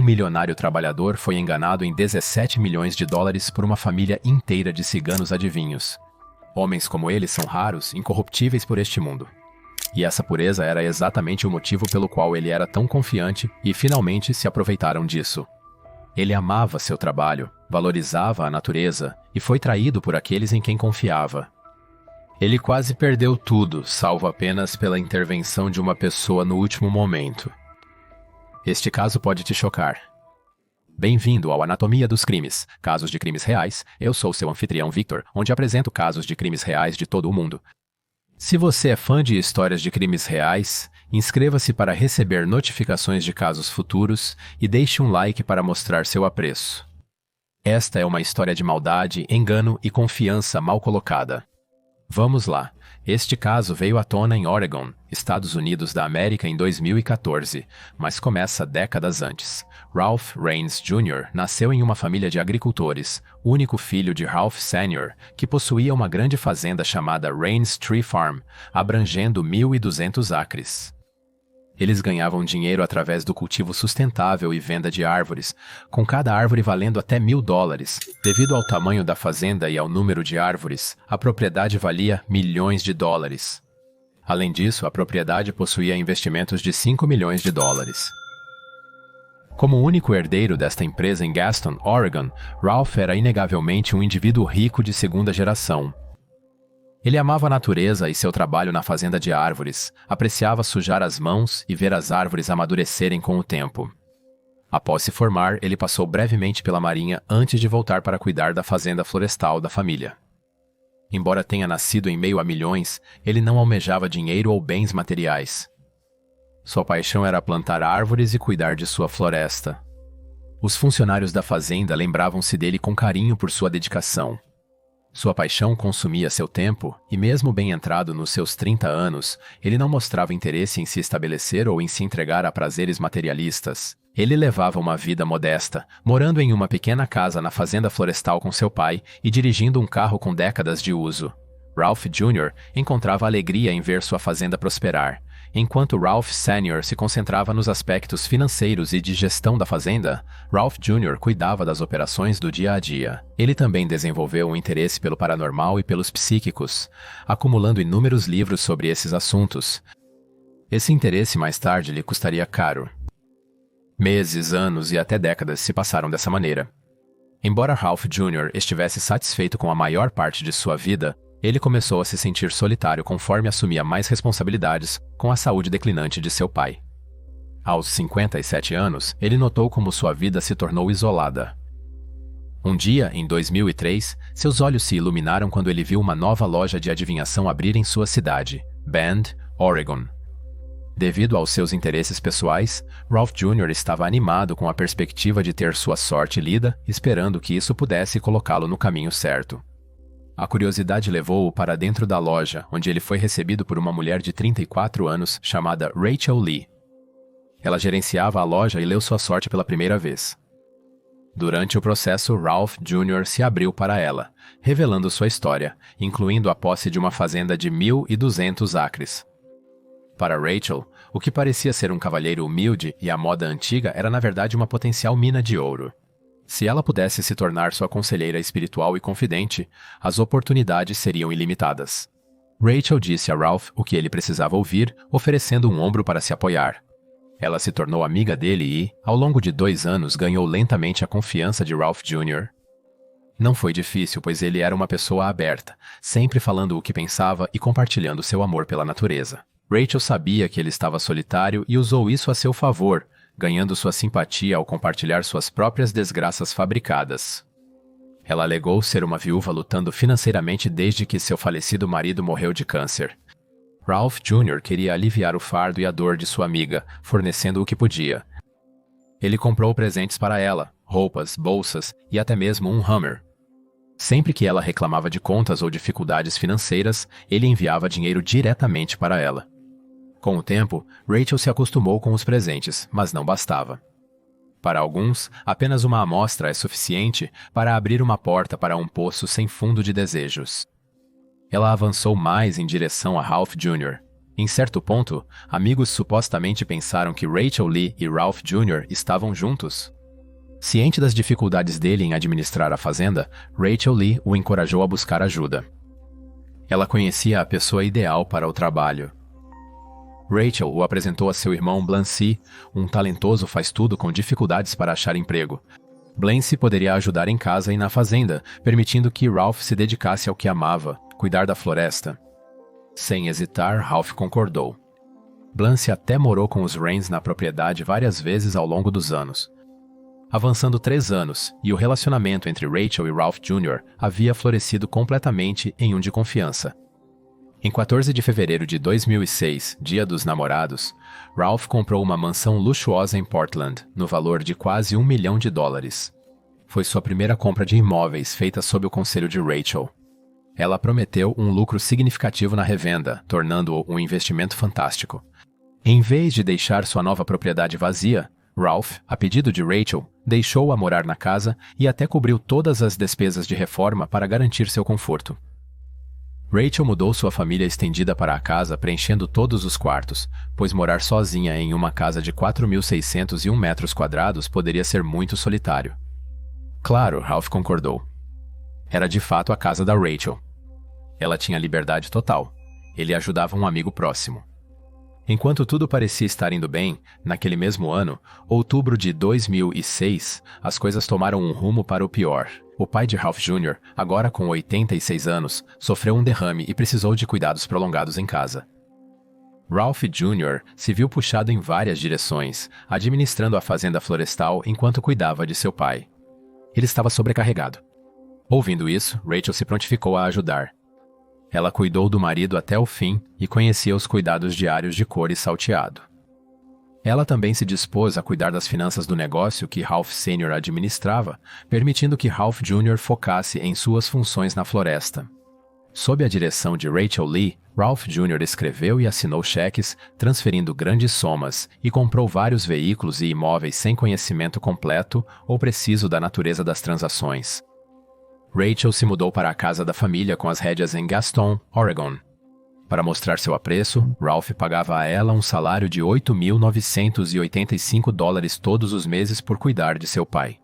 milionário trabalhador foi enganado em 17 milhões de dólares por uma família inteira de ciganos adivinhos. Homens como ele são raros, incorruptíveis por este mundo. E essa pureza era exatamente o motivo pelo qual ele era tão confiante e finalmente se aproveitaram disso. Ele amava seu trabalho, valorizava a natureza e foi traído por aqueles em quem confiava. Ele quase perdeu tudo, salvo apenas pela intervenção de uma pessoa no último momento. Este caso pode te chocar. Bem-vindo ao Anatomia dos Crimes, casos de crimes reais. Eu sou seu anfitrião Victor, onde apresento casos de crimes reais de todo o mundo. Se você é fã de histórias de crimes reais, inscreva-se para receber notificações de casos futuros e deixe um like para mostrar seu apreço. Esta é uma história de maldade, engano e confiança mal colocada. Vamos lá. Este caso veio à tona em Oregon, Estados Unidos da América em 2014, mas começa décadas antes. Ralph Rains Jr. nasceu em uma família de agricultores, único filho de Ralph Sr., que possuía uma grande fazenda chamada Rains Tree Farm, abrangendo 1.200 acres. Eles ganhavam dinheiro através do cultivo sustentável e venda de árvores, com cada árvore valendo até $1.000. Devido ao tamanho da fazenda e ao número de árvores, a propriedade valia milhões de dólares. Além disso, a propriedade possuía investimentos de $5 milhões. Como único herdeiro desta empresa em Gaston, Oregon, Ralph era inegavelmente um indivíduo rico de segunda geração. Ele amava a natureza e seu trabalho na fazenda de árvores, apreciava sujar as mãos e ver as árvores amadurecerem com o tempo. Após se formar, ele passou brevemente pela marinha antes de voltar para cuidar da fazenda florestal da família. Embora tenha nascido em meio a milhões, ele não almejava dinheiro ou bens materiais. Sua paixão era plantar árvores e cuidar de sua floresta. Os funcionários da fazenda lembravam-se dele com carinho por sua dedicação. Sua paixão consumia seu tempo e, mesmo bem entrado nos seus 30 anos, ele não mostrava interesse em se estabelecer ou em se entregar a prazeres materialistas. Ele levava uma vida modesta, morando em uma pequena casa na fazenda florestal com seu pai e dirigindo um carro com décadas de uso. Ralph Jr. encontrava alegria em ver sua fazenda prosperar. Enquanto Ralph Sr. se concentrava nos aspectos financeiros e de gestão da fazenda, Ralph Jr. cuidava das operações do dia a dia. Ele também desenvolveu um interesse pelo paranormal e pelos psíquicos, acumulando inúmeros livros sobre esses assuntos. Esse interesse mais tarde lhe custaria caro. Meses, anos e até décadas se passaram dessa maneira. Embora Ralph Jr. estivesse satisfeito com a maior parte de sua vida, ele começou a se sentir solitário conforme assumia mais responsabilidades com a saúde declinante de seu pai. Aos 57 anos, ele notou como sua vida se tornou isolada. Um dia, em 2003, seus olhos se iluminaram quando ele viu uma nova loja de adivinhação abrir em sua cidade, Bend, Oregon. Devido aos seus interesses pessoais, Ralph Jr. estava animado com a perspectiva de ter sua sorte lida, esperando que isso pudesse colocá-lo no caminho certo. A curiosidade levou-o para dentro da loja, onde ele foi recebido por uma mulher de 34 anos chamada Rachel Lee. Ela gerenciava a loja e leu sua sorte pela primeira vez. Durante o processo, Ralph Jr. se abriu para ela, revelando sua história, incluindo a posse de uma fazenda de 1.200 acres. Para Rachel, o que parecia ser um cavalheiro humilde e a moda antiga era na verdade uma potencial mina de ouro. Se ela pudesse se tornar sua conselheira espiritual e confidente, as oportunidades seriam ilimitadas. Rachel disse a Ralph o que ele precisava ouvir, oferecendo um ombro para se apoiar. Ela se tornou amiga dele e, ao longo de 2 anos, ganhou lentamente a confiança de Ralph Jr. Não foi difícil, pois ele era uma pessoa aberta, sempre falando o que pensava e compartilhando seu amor pela natureza. Rachel sabia que ele estava solitário e usou isso a seu favor, ganhando sua simpatia ao compartilhar suas próprias desgraças fabricadas. Ela alegou ser uma viúva lutando financeiramente desde que seu falecido marido morreu de câncer. Ralph Jr. queria aliviar o fardo e a dor de sua amiga, fornecendo o que podia. Ele comprou presentes para ela, roupas, bolsas e até mesmo um Hummer. Sempre que ela reclamava de contas ou dificuldades financeiras, ele enviava dinheiro diretamente para ela. Com o tempo, Rachel se acostumou com os presentes, mas não bastava. Para alguns, apenas uma amostra é suficiente para abrir uma porta para um poço sem fundo de desejos. Ela avançou mais em direção a Ralph Jr. Em certo ponto, amigos supostamente pensaram que Rachel Lee e Ralph Jr. estavam juntos. Ciente das dificuldades dele em administrar a fazenda, Rachel Lee o encorajou a buscar ajuda. Ela conhecia a pessoa ideal para o trabalho. Rachel o apresentou a seu irmão Blancy, um talentoso faz-tudo com dificuldades para achar emprego. Blancy poderia ajudar em casa e na fazenda, permitindo que Ralph se dedicasse ao que amava, cuidar da floresta. Sem hesitar, Ralph concordou. Blancy até morou com os Rains na propriedade várias vezes ao longo dos anos. Avançando 3 anos, e o relacionamento entre Rachel e Ralph Jr. havia florescido completamente em um de confiança. Em 14 de fevereiro de 2006, Dia dos Namorados, Ralph comprou uma mansão luxuosa em Portland, no valor de quase $1 milhão. Foi sua primeira compra de imóveis feita sob o conselho de Rachel. Ela prometeu um lucro significativo na revenda, tornando-o um investimento fantástico. Em vez de deixar sua nova propriedade vazia, Ralph, a pedido de Rachel, deixou-a morar na casa e até cobriu todas as despesas de reforma para garantir seu conforto. Rachel mudou sua família estendida para a casa, preenchendo todos os quartos, pois morar sozinha em uma casa de 4.601 metros quadrados poderia ser muito solitário. Claro, Ralph concordou. Era de fato a casa da Rachel. Ela tinha liberdade total. Ele ajudava um amigo próximo. Enquanto tudo parecia estar indo bem, naquele mesmo ano, outubro de 2006, as coisas tomaram um rumo para o pior. O pai de Ralph Jr., agora com 86 anos, sofreu um derrame e precisou de cuidados prolongados em casa. Ralph Jr. se viu puxado em várias direções, administrando a fazenda florestal enquanto cuidava de seu pai. Ele estava sobrecarregado. Ouvindo isso, Rachel se prontificou a ajudar. Ela cuidou do marido até o fim e conhecia os cuidados diários de couro e salteado. Ela também se dispôs a cuidar das finanças do negócio que Ralph Sr. administrava, permitindo que Ralph Jr. focasse em suas funções na floresta. Sob a direção de Rachel Lee, Ralph Jr. escreveu e assinou cheques, transferindo grandes somas, e comprou vários veículos e imóveis sem conhecimento completo ou preciso da natureza das transações. Rachel se mudou para a casa da família com as rédeas em Gaston, Oregon. Para mostrar seu apreço, Ralph pagava a ela um salário de $8.985 todos os meses por cuidar de seu pai.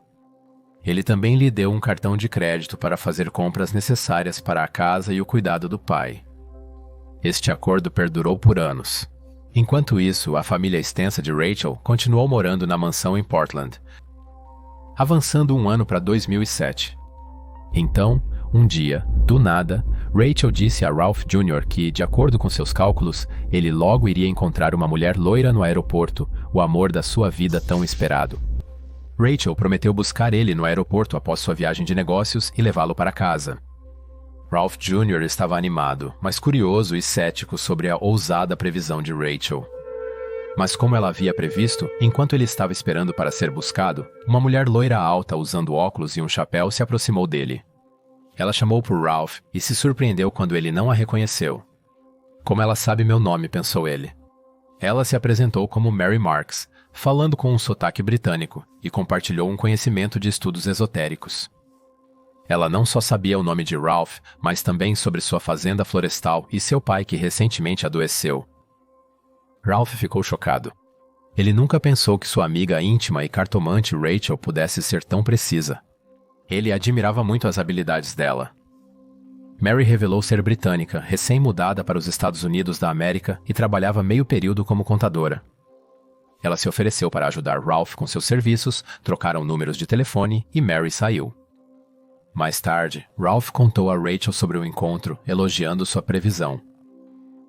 Ele também lhe deu um cartão de crédito para fazer compras necessárias para a casa e o cuidado do pai. Este acordo perdurou por anos. Enquanto isso, a família extensa de Rachel continuou morando na mansão em Portland. Avançando um ano para 2007. Então, um dia, do nada, Rachel disse a Ralph Jr. que, de acordo com seus cálculos, ele logo iria encontrar uma mulher loira no aeroporto, o amor da sua vida tão esperado. Rachel prometeu buscar ele no aeroporto após sua viagem de negócios e levá-lo para casa. Ralph Jr. estava animado, mas curioso e cético sobre a ousada previsão de Rachel. Mas como ela havia previsto, enquanto ele estava esperando para ser buscado, uma mulher loira alta usando óculos e um chapéu se aproximou dele. Ela chamou por Ralph e se surpreendeu quando ele não a reconheceu. Como ela sabe meu nome, pensou ele. Ela se apresentou como Mary Marks, falando com um sotaque britânico, e compartilhou um conhecimento de estudos esotéricos. Ela não só sabia o nome de Ralph, mas também sobre sua fazenda florestal e seu pai que recentemente adoeceu. Ralph ficou chocado. Ele nunca pensou que sua amiga íntima e cartomante Rachel pudesse ser tão precisa. Ele admirava muito as habilidades dela. Mary revelou ser britânica, recém-mudada para os Estados Unidos da América e trabalhava meio período como contadora. Ela se ofereceu para ajudar Ralph com seus serviços, trocaram números de telefone e Mary saiu. Mais tarde, Ralph contou a Rachel sobre o encontro, elogiando sua previsão.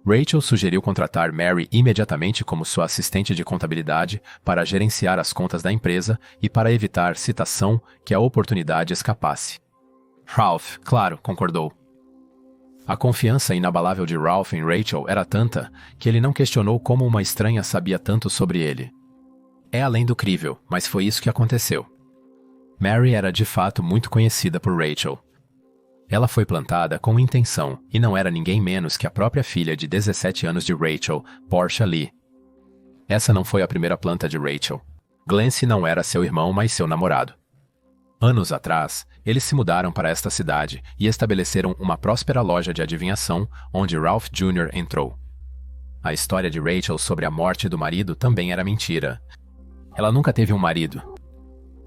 Rachel sugeriu contratar Mary imediatamente como sua assistente de contabilidade para gerenciar as contas da empresa e para evitar, citação, que a oportunidade escapasse. Ralph, claro, concordou. A confiança inabalável de Ralph em Rachel era tanta que ele não questionou como uma estranha sabia tanto sobre ele. É além do crível, mas foi isso que aconteceu. Mary era de fato muito conhecida por Rachel. Ela foi plantada com intenção e não era ninguém menos que a própria filha de 17 anos de Rachel, Portia Lee. Essa não foi a primeira planta de Rachel. Glency não era seu irmão, mas seu namorado. Anos atrás, eles se mudaram para esta cidade e estabeleceram uma próspera loja de adivinhação, onde Ralph Jr. entrou. A história de Rachel sobre a morte do marido também era mentira. Ela nunca teve um marido.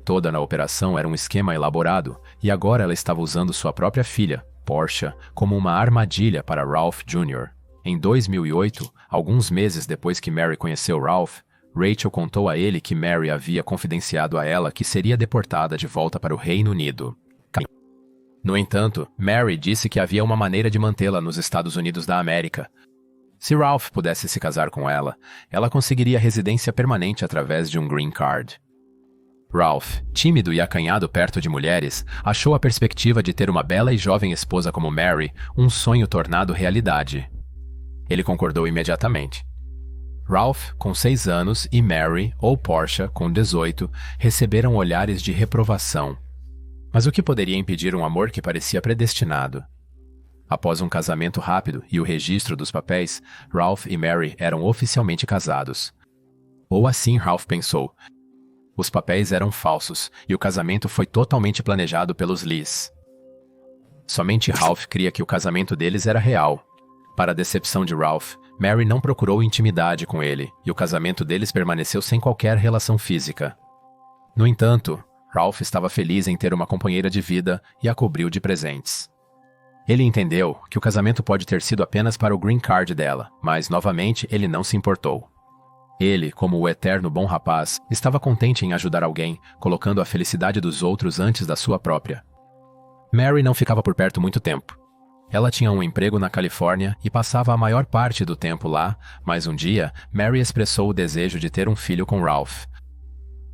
toda na operação era um esquema elaborado, e agora ela estava usando sua própria filha, Portia, como uma armadilha para Ralph Jr. Em 2008, alguns meses depois que Mary conheceu Ralph, Rachel contou a ele que Mary havia confidenciado a ela que seria deportada de volta para o Reino Unido. No entanto, Mary disse que havia uma maneira de mantê-la nos Estados Unidos da América. Se Ralph pudesse se casar com ela, ela conseguiria residência permanente através de um green card. Ralph, tímido e acanhado perto de mulheres, achou a perspectiva de ter uma bela e jovem esposa como Mary um sonho tornado realidade. Ele concordou imediatamente. Ralph, com 6 anos, e Mary, ou Portia, com 18, receberam olhares de reprovação. Mas o que poderia impedir um amor que parecia predestinado? Após um casamento rápido e o registro dos papéis, Ralph e Mary eram oficialmente casados. Ou assim Ralph pensou. Os papéis eram falsos e o casamento foi totalmente planejado pelos Lees. Somente Ralph cria que o casamento deles era real. Para a decepção de Ralph, Mary não procurou intimidade com ele e o casamento deles permaneceu sem qualquer relação física. No entanto, Ralph estava feliz em ter uma companheira de vida e a cobriu de presentes. Ele entendeu que o casamento pode ter sido apenas para o green card dela, mas, novamente, ele não se importou. Ele, como o eterno bom rapaz, estava contente em ajudar alguém, colocando a felicidade dos outros antes da sua própria. Mary não ficava por perto muito tempo. Ela tinha um emprego na Califórnia e passava a maior parte do tempo lá, mas um dia, Mary expressou o desejo de ter um filho com Ralph.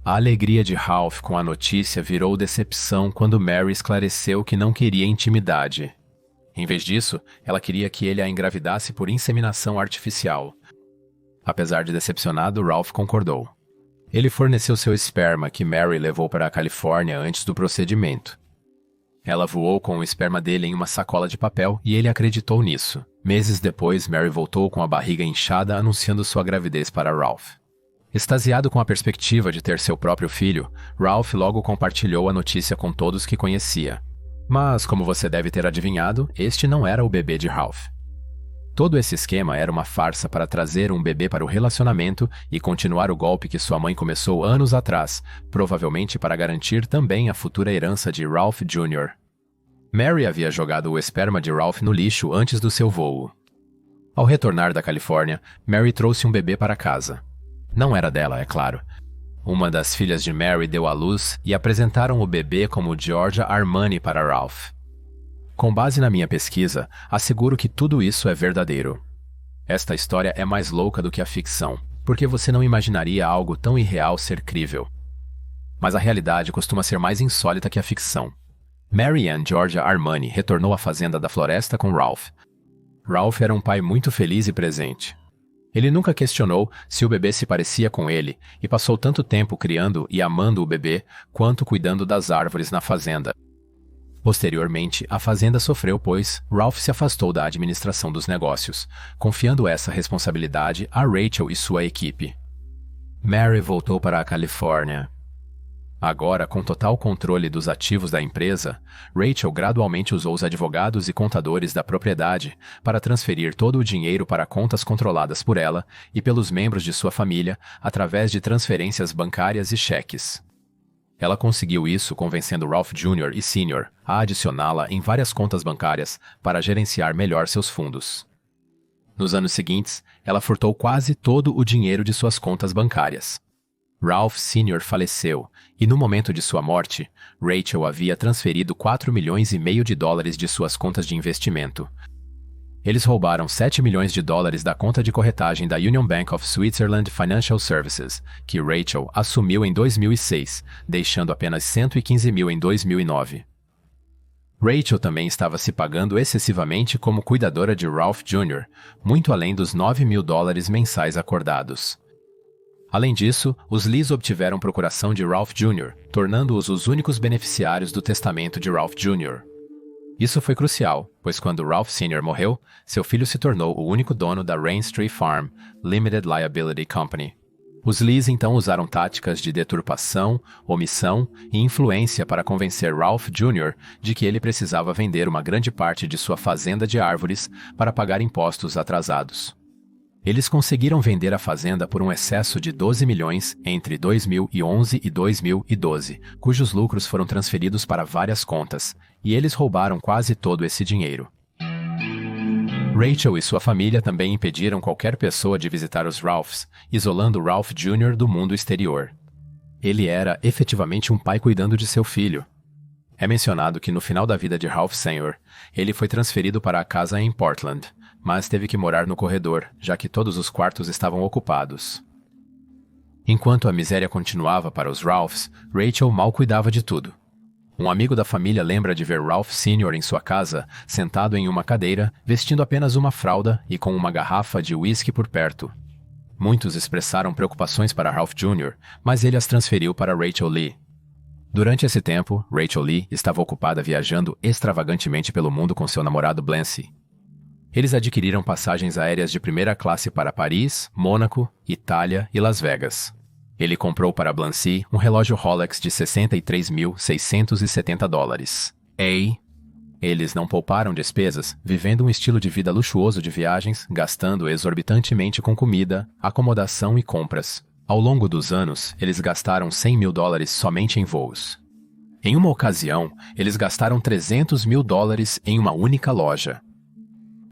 A alegria de Ralph com a notícia virou decepção quando Mary esclareceu que não queria intimidade. Em vez disso, ela queria que ele a engravidasse por inseminação artificial. Apesar de decepcionado, Ralph concordou. Ele forneceu seu esperma que Mary levou para a Califórnia antes do procedimento. Ela voou com o esperma dele em uma sacola de papel e ele acreditou nisso. Meses depois, Mary voltou com a barriga inchada anunciando sua gravidez para Ralph. Extasiado com a perspectiva de ter seu próprio filho, Ralph logo compartilhou a notícia com todos que conhecia. Mas, como você deve ter adivinhado, este não era o bebê de Ralph. Todo esse esquema era uma farsa para trazer um bebê para o relacionamento e continuar o golpe que sua mãe começou anos atrás, provavelmente para garantir também a futura herança de Ralph Jr. Mary havia jogado o esperma de Ralph no lixo antes do seu voo. Ao retornar da Califórnia, Mary trouxe um bebê para casa. Não era dela, é claro. Uma das filhas de Mary deu à luz e apresentaram o bebê como Georgia Armani para Ralph. Com base na minha pesquisa, asseguro que tudo isso é verdadeiro. Esta história é mais louca do que a ficção, porque você não imaginaria algo tão irreal ser crível. Mas a realidade costuma ser mais insólita que a ficção. Mary Ann Georgia Armani retornou à fazenda da floresta com Ralph. Ralph era um pai muito feliz e presente. Ele nunca questionou se o bebê se parecia com ele e passou tanto tempo criando e amando o bebê quanto cuidando das árvores na fazenda. Posteriormente, a fazenda sofreu pois Ralph se afastou da administração dos negócios, confiando essa responsabilidade a Rachel e sua equipe. Mary voltou para a Califórnia. Agora, com total controle dos ativos da empresa, Rachel gradualmente usou os advogados e contadores da propriedade para transferir todo o dinheiro para contas controladas por ela e pelos membros de sua família através de transferências bancárias e cheques. Ela conseguiu isso convencendo Ralph Jr. e Sr. a adicioná-la em várias contas bancárias para gerenciar melhor seus fundos. Nos anos seguintes, ela furtou quase todo o dinheiro de suas contas bancárias. Ralph Sr. faleceu e, no momento de sua morte, Rachel havia transferido 4,5 milhões de dólares de suas contas de investimento. Eles roubaram 7 milhões de dólares da conta de corretagem da Union Bank of Switzerland Financial Services, que Rachel assumiu em 2006, deixando apenas 115 mil em 2009. Rachel também estava se pagando excessivamente como cuidadora de Ralph Jr., muito além dos 9 mil dólares mensais acordados. Além disso, os Lees obtiveram procuração de Ralph Jr., tornando-os os únicos beneficiários do testamento de Ralph Jr. Isso foi crucial, pois quando Ralph Sr. morreu, seu filho se tornou o único dono da Rains Tree Farm Limited Liability Company. Os Lees então usaram táticas de deturpação, omissão e influência para convencer Ralph Jr. de que ele precisava vender uma grande parte de sua fazenda de árvores para pagar impostos atrasados. Eles conseguiram vender a fazenda por um excesso de 12 milhões entre 2011 e 2012, cujos lucros foram transferidos para várias contas, e eles roubaram quase todo esse dinheiro. Rachel e sua família também impediram qualquer pessoa de visitar os Ralphs, isolando Ralph Jr. do mundo exterior. Ele era efetivamente um pai cuidando de seu filho. É mencionado que no final da vida de Ralph Sr., ele foi transferido para a casa em Portland, mas teve que morar no corredor, já que todos os quartos estavam ocupados. Enquanto a miséria continuava para os Ralphs, Rachel mal cuidava de tudo. Um amigo da família lembra de ver Ralph Sr. em sua casa, sentado em uma cadeira, vestindo apenas uma fralda e com uma garrafa de uísque por perto. Muitos expressaram preocupações para Ralph Jr., mas ele as transferiu para Rachel Lee. Durante esse tempo, Rachel Lee estava ocupada viajando extravagantemente pelo mundo com seu namorado Blancy. Eles adquiriram passagens aéreas de primeira classe para Paris, Mônaco, Itália e Las Vegas. Ele comprou para Blancy um relógio Rolex de $63.670. Eles não pouparam despesas, vivendo um estilo de vida luxuoso de viagens, gastando exorbitantemente com comida, acomodação e compras. Ao longo dos anos, eles gastaram $100 mil somente em voos. Em uma ocasião, eles gastaram $300 mil em uma única loja.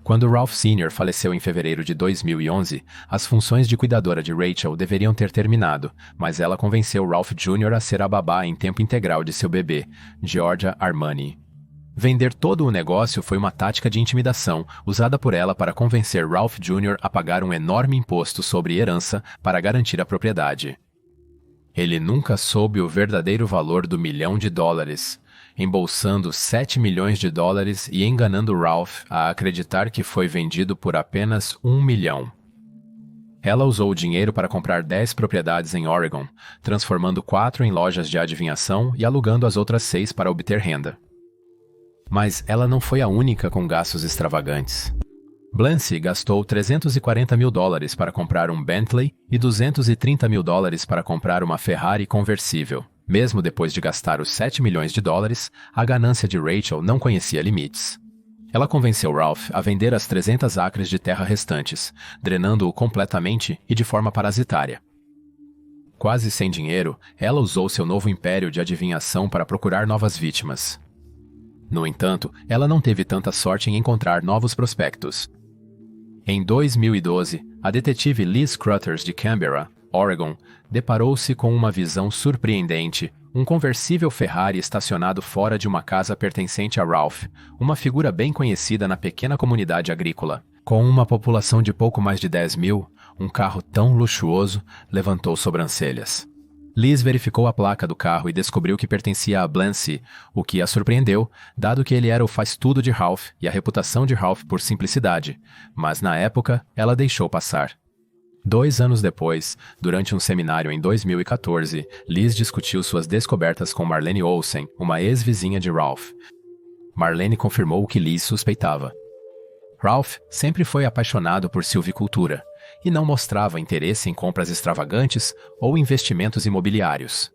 Quando Ralph Sr. faleceu em fevereiro de 2011, as funções de cuidadora de Rachel deveriam ter terminado, mas ela convenceu Ralph Jr. a ser a babá em tempo integral de seu bebê, Georgia Armani. Vender todo o negócio foi uma tática de intimidação usada por ela para convencer Ralph Jr. a pagar um enorme imposto sobre herança para garantir a propriedade. Ele nunca soube o verdadeiro valor do $1 milhão, embolsando $7 milhões e enganando Ralph a acreditar que foi vendido por apenas $1 milhão. Ela usou o dinheiro para comprar 10 propriedades em Oregon, transformando 4 em lojas de adivinhação e alugando as outras 6 para obter renda. Mas ela não foi a única com gastos extravagantes. Blancy gastou $340 mil para comprar um Bentley e $230 mil para comprar uma Ferrari conversível. Mesmo depois de gastar os $7 milhões, a ganância de Rachel não conhecia limites. Ela convenceu Ralph a vender as 300 acres de terra restantes, drenando-o completamente e de forma parasitária. Quase sem dinheiro, ela usou seu novo império de adivinhação para procurar novas vítimas. No entanto, ela não teve tanta sorte em encontrar novos prospectos. Em 2012, a detetive Liz Cruthers de Canberra, Oregon, deparou-se com uma visão surpreendente, um conversível Ferrari estacionado fora de uma casa pertencente a Ralph, uma figura bem conhecida na pequena comunidade agrícola. Com uma população de pouco mais de 10 mil, um carro tão luxuoso levantou sobrancelhas. Liz verificou a placa do carro e descobriu que pertencia a Blancy, o que a surpreendeu, dado que ele era o faz-tudo de Ralph e a reputação de Ralph por simplicidade, mas na época ela deixou passar. 2 anos depois, durante um seminário em 2014, Liz discutiu suas descobertas com Marlene Olsen, uma ex-vizinha de Ralph. Marlene confirmou o que Liz suspeitava. Ralph sempre foi apaixonado por silvicultura e não mostrava interesse em compras extravagantes ou investimentos imobiliários.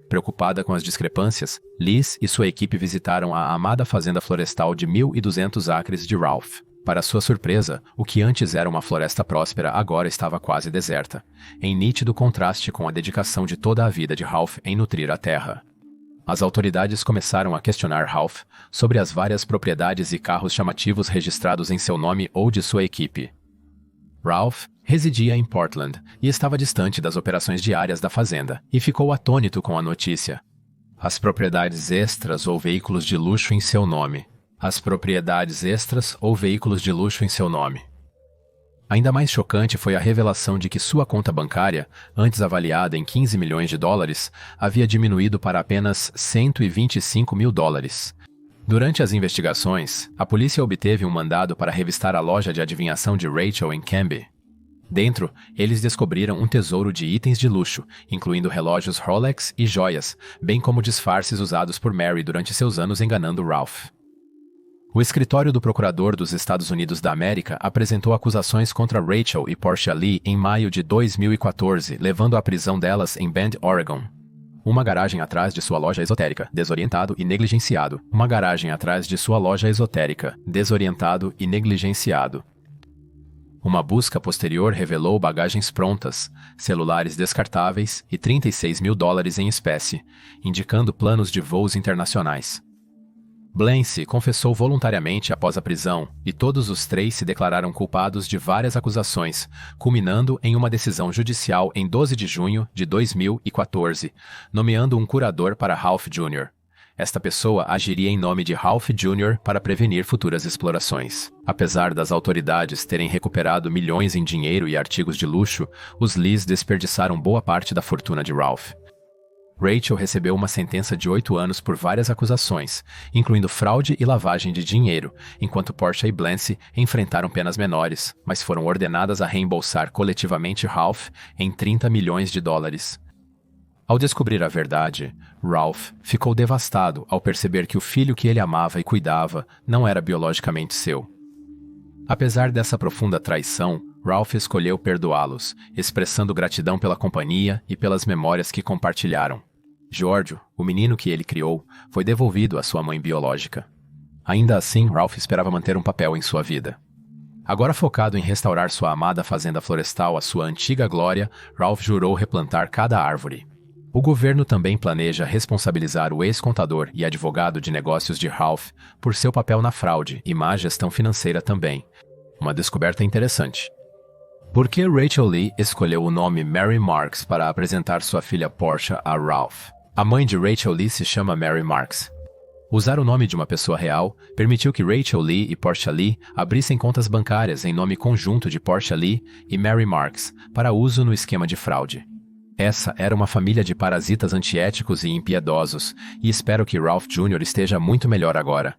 Preocupada com as discrepâncias, Liz e sua equipe visitaram a amada fazenda florestal de 1.200 acres de Ralph. Para sua surpresa, o que antes era uma floresta próspera agora estava quase deserta, em nítido contraste com a dedicação de toda a vida de Ralph em nutrir a terra. As autoridades começaram a questionar Ralph sobre as várias propriedades e carros chamativos registrados em seu nome ou de sua equipe. Ralph residia em Portland e estava distante das operações diárias da fazenda, e ficou atônito com a notícia. As propriedades extras ou veículos de luxo em seu nome. As propriedades extras ou veículos de luxo em seu nome. Ainda mais chocante foi a revelação de que sua conta bancária, antes avaliada em $15 milhões, havia diminuído para apenas $125 mil. Durante as investigações, a polícia obteve um mandado para revistar a loja de adivinhação de Rachel em Canby. Dentro, eles descobriram um tesouro de itens de luxo, incluindo relógios Rolex e joias, bem como disfarces usados por Mary durante seus anos enganando Ralph. O escritório do Procurador dos Estados Unidos da América apresentou acusações contra Rachel e Portia Lee em maio de 2014, levando à prisão delas em Bend, Oregon. Uma garagem atrás de sua loja esotérica, desorientado e negligenciado. Uma garagem atrás de sua loja esotérica, desorientado e negligenciado. Uma busca posterior revelou bagagens prontas, celulares descartáveis e $36 mil em espécie, indicando planos de voos internacionais. Blancy confessou voluntariamente após a prisão e todos os três se declararam culpados de várias acusações, culminando em uma decisão judicial em 12 de junho de 2014, nomeando um curador para Ralph Jr. Esta pessoa agiria em nome de Ralph Jr. para prevenir futuras explorações. Apesar das autoridades terem recuperado milhões em dinheiro e artigos de luxo, os Lees desperdiçaram boa parte da fortuna de Ralph. Rachel recebeu uma sentença de 8 anos por várias acusações, incluindo fraude e lavagem de dinheiro, enquanto Portia e Blancy enfrentaram penas menores, mas foram ordenadas a reembolsar coletivamente Ralph em $30 milhões. Ao descobrir a verdade, Ralph ficou devastado ao perceber que o filho que ele amava e cuidava não era biologicamente seu. Apesar dessa profunda traição, Ralph escolheu perdoá-los, expressando gratidão pela companhia e pelas memórias que compartilharam. Giorgio, o menino que ele criou, foi devolvido à sua mãe biológica. Ainda assim, Ralph esperava manter um papel em sua vida. Agora focado em restaurar sua amada fazenda florestal à sua antiga glória, Ralph jurou replantar cada árvore. O governo também planeja responsabilizar o ex-contador e advogado de negócios de Ralph por seu papel na fraude e má gestão financeira também. Uma descoberta interessante. Por que Rachel Lee escolheu o nome Mary Marks para apresentar sua filha Portia a Ralph? A mãe de Rachel Lee se chama Mary Marks. Usar o nome de uma pessoa real permitiu que Rachel Lee e Portia Lee abrissem contas bancárias em nome conjunto de Portia Lee e Mary Marks para uso no esquema de fraude. Essa era uma família de parasitas antiéticos e impiedosos, e espero que Ralph Jr. esteja muito melhor agora.